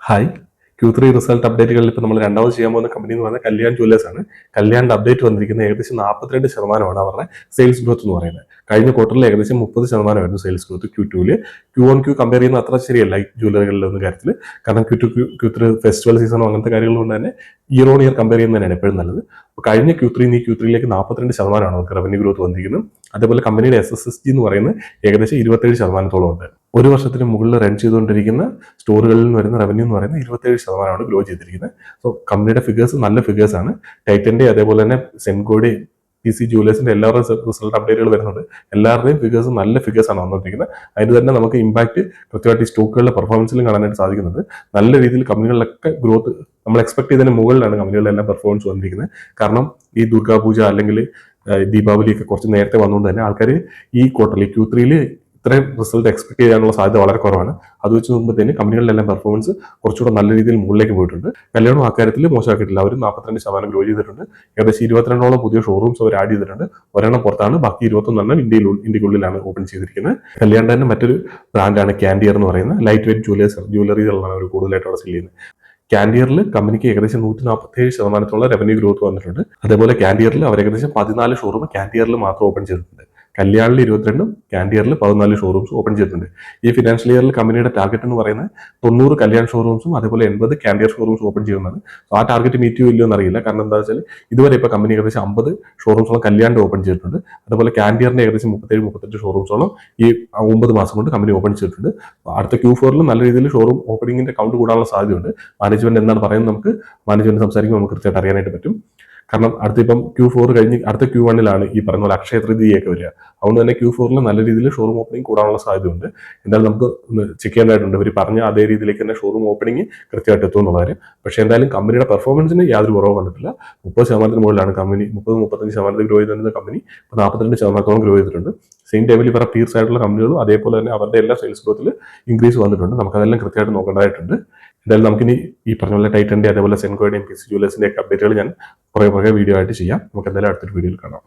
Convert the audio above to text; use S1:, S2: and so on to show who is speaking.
S1: Hi. Q3 result അപ്ഡേറ്റുകളിൽ ഇപ്പോൾ നമ്മൾ രണ്ടാമത് ചെയ്യാൻ പോകുന്ന കമ്പനി എന്ന് പറയുന്നത് കല്യാൺ ജുവലേഴ്സ് ആണ്. കല്യാണിന്റെ അപ്ഡേറ്റ് വന്നിരിക്കുന്നത് ഏകദേശം 42% അവരുടെ സെയിൽസ് ഗ്രോത്ത് എന്ന് പറയുന്നത്. കഴിഞ്ഞ ക്വാർട്ടറിൽ ഏകദേശം 30% sales growth Q2 Q1Q compare ചെയ്യുന്ന അത്ര ശരിയല്ല ഈ ജ്വല്ലറികളിലൊന്നും കാര്യത്തിൽ. കാരണം Q3 ഫെസ്റ്റിവൽ സീസണോ അങ്ങനത്തെ കാര്യങ്ങൾ കൊണ്ട് തന്നെ ഇയർ ഓൺ ഇയർ കമ്പയർ ചെയ്യുന്നതന്നെയാണ് എപ്പോഴും നല്ലത്. അപ്പോൾ കഴിഞ്ഞ Q3 42% അവർക്ക് റവന്യൂ ഗ്രോത്ത് വന്നിരിക്കുന്നത്. അതേപോലെ കമ്പനിയുടെ SSSG എന്ന് പറയുന്നത് ഏകദേശം 27% ഉണ്ട്. ഒരു വർഷത്തിന് മുകളിൽ റൺ ചെയ്തുകൊണ്ടിരിക്കുന്ന സ്റ്റോറുകളിൽ നിന്ന് വരുന്ന റവന്യൂ എന്ന് പറയുന്നത് 27% ഗ്രോ ചെയ്തിരിക്കുന്നത്. സോ കമ്പനിയുടെ ഫിഗേഴ്സ് നല്ല ഫിഗേഴ്സ് ആണ്. ടൈറ്റന്റെ അതേപോലെ തന്നെ സെൻകോയുടെ PC ജുവലേഴ്സിന്റെ എല്ലാവരുടെയും റിസൾട്ട് അപ്ഡേറ്റുകൾ വരുന്നുണ്ട്. എല്ലാവരുടെയും ഫിഗേഴ്സ് നല്ല ഫിഗേഴ്സ് ആണ് വന്നിരിക്കുന്നത്. അതിന് തന്നെ നമുക്ക് ഇമ്പാക്ട് കൃത്യമായിട്ട് ഈ സ്റ്റോക്കുകളുടെ പെർഫോമൻസിലും കാണാനായിട്ട് സാധിക്കുന്നുണ്ട്. നല്ല രീതിയിൽ കമ്പനികളിലൊക്കെ ഗ്രോത്ത് നമ്മൾ എക്സ്പെക്ട് ചെയ്തതിന് മുകളിലാണ് കമ്പനികളിലെല്ലാം പെർഫോമൻസ് വന്നിരിക്കുന്നത്. കാരണം ഈ ദുർഗാപൂജ അല്ലെങ്കിൽ ദീപാവലിയൊക്കെ കുറച്ച് നേരത്തെ വന്നുകൊണ്ട് തന്നെ ആൾക്കാർ ഈ ക്വാർട്ടറിൽ Q3 ഇത്രയും റിസൾട്ട് എക്സ്പെക്ട് ചെയ്യാനുള്ള സാധ്യത വളരെ കുറവാണ്. അത് വെച്ച് നോക്കുമ്പോഴത്തേന് കമ്പനികളിലെല്ലാം പെർഫോമൻസ് കുറച്ചുകൂടെ നല്ല രീതിയിൽ മുകളിലേക്ക് പോയിട്ടുണ്ട്. കല്യാണം ആ കാര്യത്തിൽ മോശമാക്കിയിട്ടില്ല. അവർ 42% ഗ്രോ ചെയ്തിട്ടുണ്ട്. ഏകദേശം 22 പുതിയ ഷോറൂംസ് അവർ ആഡ് ചെയ്തിട്ടുണ്ട്. ഒരെണ്ണം പുറത്താണ്, ബാക്കി 21 ഇന്ത്യക്കുള്ളിലാണ് ഓപ്പൺ ചെയ്തിരിക്കുന്നത്. കല്യാണം തന്നെ മറ്റൊരു ബ്രാൻഡാണ് കാൻഡിയർ എന്ന് പറയുന്നത്. ലൈറ്റ് വെയിറ്റ് ജ്വല്ലറികളാണ് അവർ കൂടുതലായിട്ട് അവിടെ സെല് ചെയ്യുന്നത്. കാൻഡിയറിൽ കമ്പനിക്ക് ഏകദേശം 147% റവന്യൂ ഗ്രോത്ത് വന്നിട്ടുണ്ട്. അതേപോലെ കാൻഡിയറിൽ അവർ ഏകദേശം 14 ഷോറൂം കാൻഡിയറിൽ മാത്രം ഓപ്പൺ ചെയ്തിട്ടുണ്ട്. കല്യാണിൽ 22 കാൻഡിയറിൽ 14 ഷോറൂംസ് ഓപ്പൺ ചെയ്തിട്ടുണ്ട്. ഈ ഫിനാൻഷ്യൽ ഇയറിൽ കമ്പനിയുടെ ടാർഗറ്റ് എന്ന് പറയുന്നത് 90 കല്യാൺ ഷോറൂംസും അതേപോലെ 80 കാൻഡിയർ ഷോറൂംസ് ഓപ്പൺ ചെയ്യുന്നതാണ്. സോ ആ ടാർഗറ്റ് മീറ്റ് ചെയ്യില്ലോ എന്നറിയില്ല. കാരണം എന്താ വെച്ചാൽ ഇതുവരെ ഇപ്പോൾ കമ്പനി ഏകദേശം 50 ഷോറൂംസോളം കല്യാണിന്റെ ഓപ്പൺ ചെയ്തിട്ടുണ്ട്. അതുപോലെ കാൻഡിയറിന്റെ ഏകദേശം 37-38 ഷോറൂംസോളം ഈ 9 മാസം കൊണ്ട് കമ്പനി ഓപ്പൺ ചെയ്തിട്ടുണ്ട്. അടുത്ത Q4 നല്ല രീതിയിൽ ഷോറൂം ഓപ്പണിംഗിന്റെ കൗണ്ട് കൂടാനുള്ള സാധ്യതയുണ്ട്. മാനേജ്മെന്റ് എന്താണ് പറയുന്നത് നമുക്ക് മാനേജ്മെന്റ് സംസാരിക്കുമ്പോൾ നമുക്ക് കൃത്യമായിട്ട് അറിയാനായിട്ട് പറ്റും. കാരണം അടുത്തിപ്പം Q4 കഴിഞ്ഞ് അടുത്ത Q1 ഈ പറഞ്ഞ പോലെ അക്ഷയ തൃതീയൊക്കെ വരിക. അതുകൊണ്ട് തന്നെ Q4 നല്ല രീതിയിൽ ഷോറൂം ഓപ്പണിംഗ് കൂടാനുള്ള സാധ്യതയുണ്ട്. എന്തായാലും നമുക്ക് ചെക്ക് ചെയ്യേണ്ടതായിട്ടുണ്ട്. ഇവർ പറഞ്ഞ അതേ രീതിയിലേക്ക് തന്നെ ഷോറൂം ഓപ്പണിംഗ് കൃത്യമായിട്ട് എത്തും എന്നുള്ള കാര്യം. പക്ഷേ എന്തായാലും കമ്പനിയുടെ പെർഫോമൻസിന് യാതൊരു കുറവ് വന്നിട്ടില്ല. 30% മുകളിലാണ് കമ്പനി 30-35% ഗ്രോ ചെയ്തിരുന്ന കമ്പനി 42% ഗ്രോ ചെയ്തിട്ടുണ്ട്. സെയിം ടൈമിൽ ഇവരുടെ പീർസ് ആയിട്ടുള്ള കമ്പനികളും അതേപോലെ തന്നെ അവരുടെ എല്ലാ സെയിൽസ് ഗ്രോത്തിൽ ഇൻക്രീസ് വന്നിട്ടുണ്ട്. നമുക്കതെല്ലാം കൃത്യമായിട്ട് നോക്കേണ്ടതായിട്ടുണ്ട്. എന്തായാലും നമുക്കിനി ഈ പറഞ്ഞ പോലെ ടൈറ്റന്റെ അതേപോലെ സെൻകോയുടെയും PC ജുവലേഴ്സിന്റെ ഒക്കെ അപ്ഡേറ്റുകൾ ഞാൻ പുറകെ വീഡിയോ ആയിട്ട് ചെയ്യാം. നമുക്ക് എന്തായാലും അടുത്തൊരു വീഡിയോയിൽ കാണാം.